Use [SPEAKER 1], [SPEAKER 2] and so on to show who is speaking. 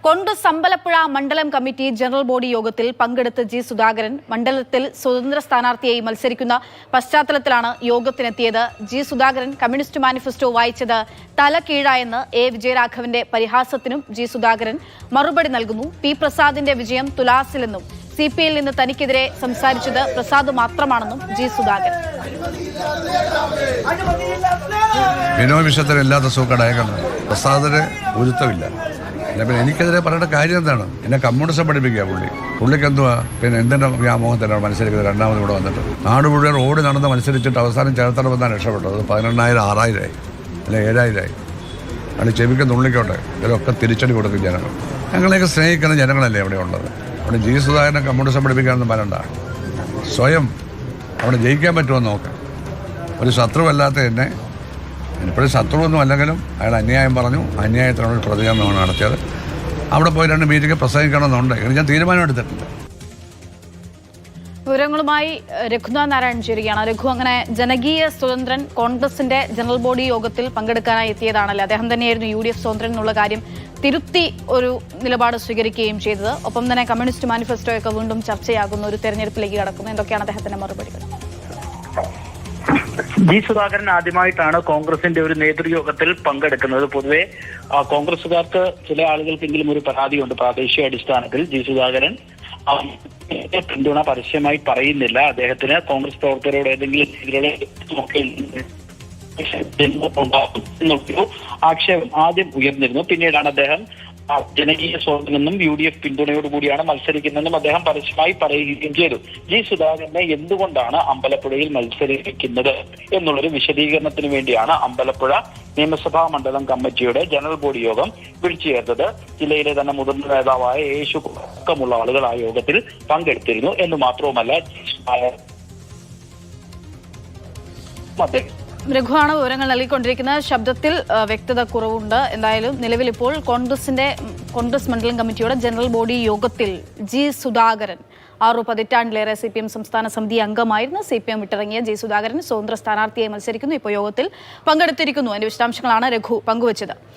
[SPEAKER 1] കോൺഗ്രസ് അമ്പലപ്പുഴ മണ്ഡലം committee general body യോഗത്തിൽ പങ്കെടുത്ത ജി സുധാകരൻ മണ്ഡലത്തിൽ സ്വതന്ത്ര സ്ഥാനാർത്ഥിയായി മത്സരിക്കുന്ന പശ്ചാത്തലത്തിലാണ് യോഗത്തിനെത്തിയത്. ജി സുധാകരൻ കമ്മ്യൂണിസ്റ്റ് മാനിഫെസ്റ്റോ വായിച്ചത് തല കീഴായെന്ന് എ വിജയരാഘവന്റെ പരിഹാസത്തിനും ജി സുധാകരൻ മറുപടി നൽകുന്നു. പി പ്രസാദിന്റെ വിജയം തുലാസിലെന്നും CPIയിൽ നിന്ന് തനിക്കെതിരെ സംസാരിച്ചത് പ്രസാദ് മാത്രമാണെന്നും ജി സുധാകരൻ.
[SPEAKER 2] വിനോവിഷത്തിലില്ലാത്ത സൂക്കടയക്കണം പ്രസാദിന് ഉരുത്തമില്ല. പിന്നെ എനിക്കെതിരെ പറയേണ്ട കാര്യം എന്താണ്? എന്നെ കമ്മ്യൂണിസം പഠിപ്പിക്കുക പുള്ളിക്ക് എന്തുവാ? പിന്നെ എന്തിൻ്റെ വ്യാമോഹത്തിലാണ് മത്സരിക്കുന്നത്? രണ്ടാമത് ഇവിടെ വന്നിട്ട് നാട് മുഴുവൻ ഓടി നടന്ന് മത്സരിച്ചിട്ട് അവസാനം ചേർത്തല വന്നാണ് രക്ഷപ്പെട്ടത്. അത് 18,000 6,000 ആയി, അല്ലെ 7,000 ആയി. ചെവിക്ക് നുള്ളിക്കോട്ടെ, ഇവരൊക്കെ തിരിച്ചടി കൊടുക്കും ജനങ്ങൾ. ഞങ്ങളെയൊക്കെ സ്നേഹിക്കുന്ന ജനങ്ങളല്ലേ അവിടെ ഉള്ളത്. അവിടെ ജി സുധാകരനെ കമ്മ്യൂണിസം പഠിപ്പിക്കാനൊന്നും പറയണ്ട. സ്വയം അവിടെ ജയിക്കാൻ പറ്റുമെന്ന് നോക്കാം. ഒരു ശത്രുവല്ലാത്ത എന്നെ, ഇപ്പോഴും ശത്രുവൊന്നും അല്ലെങ്കിലും അയാൾ അന്യായം പറഞ്ഞു, അന്യായത്തിനുള്ള പ്രതികരണമാണ് നടത്തിയത്. അവിടെ പോയി 2 മീറ്റിംഗ് പ്രസംഗിക്കണമെന്നുണ്ട്. ഞാൻ തീരുമാനം എടുത്തിട്ടില്ല.
[SPEAKER 1] വിവരങ്ങളുമായി രഘുനാഥ് നാരായൺ ചേരുകയാണ്. രഘു, അങ്ങനെ ജനകീയ സ്വതന്ത്രൻ കോൺഗ്രസിന്റെ ജനറൽ ബോഡി യോഗത്തിൽ പങ്കെടുക്കാനായി എത്തിയതാണല്ലോ. അദ്ദേഹം തന്നെയായിരുന്നു UDF സ്വതന്ത്രൻ എന്നുള്ള കാര്യം തിരുത്തി ഒരു നിലപാട് സ്വീകരിക്കുകയും ചെയ്തത്. ഒപ്പം തന്നെ കമ്മ്യൂണിസ്റ്റ് മാനിഫെസ്റ്റോ ഒക്കെ വീണ്ടും ചർച്ചയാകുന്ന ഒരു തെരഞ്ഞെടുപ്പിലേക്ക് കടക്കുന്നു. എന്തൊക്കെയാണ് അദ്ദേഹത്തിന്റെ മറുപടികൾ?
[SPEAKER 3] ജി സുധാകരൻ ആദ്യമായിട്ടാണ് കോൺഗ്രസിന്റെ ഒരു നേതൃയോഗത്തിൽ പങ്കെടുക്കുന്നത്. പൊതുവെ കോൺഗ്രസുകാർക്ക് ചില ആളുകൾക്കെങ്കിലും ഒരു പരാതിയുണ്ട്. പ്രാദേശിക അടിസ്ഥാനത്തിൽ ജി സുധാകരൻ പിന്തുണ പരസ്യമായി പറയുന്നില്ല. അദ്ദേഹത്തിന് കോൺഗ്രസ് പ്രവർത്തകരോട് ഏതെങ്കിലും രീതിയിലുള്ള ആക്ഷേപം ആദ്യം ഉയർന്നിരുന്നു. പിന്നീടാണ് അദ്ദേഹം ജനകീയ സ്വാതന്ത്ര്യമെന്നും UDF പിന്തുണയോടുകൂടിയാണ് മത്സരിക്കുന്നതെന്നും അദ്ദേഹം പരസ്യമായി പറയുകയും ചെയ്തു. ജി സുധാകരനെ എന്തുകൊണ്ടാണ് അമ്പലപ്പുഴയിൽ മത്സരിക്കുന്നത് എന്നുള്ളൊരു വിശദീകരണത്തിന് വേണ്ടിയാണ് അമ്പലപ്പുഴ നിയമസഭാ മണ്ഡലം കമ്മിറ്റിയുടെ ജനറൽ ബോഡി യോഗം വിളിച്ചു ചേർത്തത്. ജില്ലയിലെ തന്നെ മുതിർന്ന നേതാവായ യേശു അടക്കമുള്ള ആളുകൾ ആ യോഗത്തിൽ പങ്കെടുത്തിരുന്നു എന്ന് മാത്രവുമല്ല
[SPEAKER 1] രഘുവാണ് വിവരങ്ങൾ നൽകിക്കൊണ്ടിരിക്കുന്നത്. ശബ്ദത്തിൽ വ്യക്തത കുറവുണ്ട്. എന്തായാലും നിലവിൽ ഇപ്പോൾ കോൺഗ്രസ് മണ്ഡലം കമ്മിറ്റിയുടെ ജനറൽ ബോഡി യോഗത്തിൽ ജി സുധാകരൻ 6 പതിറ്റാണ്ടിലേറെ CPM സംസ്ഥാന സമിതി അംഗമായിരുന്നു. CPM വിട്ടിറങ്ങിയ ജി സുധാകരൻ സ്വതന്ത്ര സ്ഥാനാർത്ഥിയായി മത്സരിക്കുന്നു. ഇപ്പോൾ യോഗത്തിൽ പങ്കെടുത്തിരിക്കുന്നു. അതിന്റെ വിശദാംശങ്ങളാണ് രഘു പങ്കുവച്ചത്.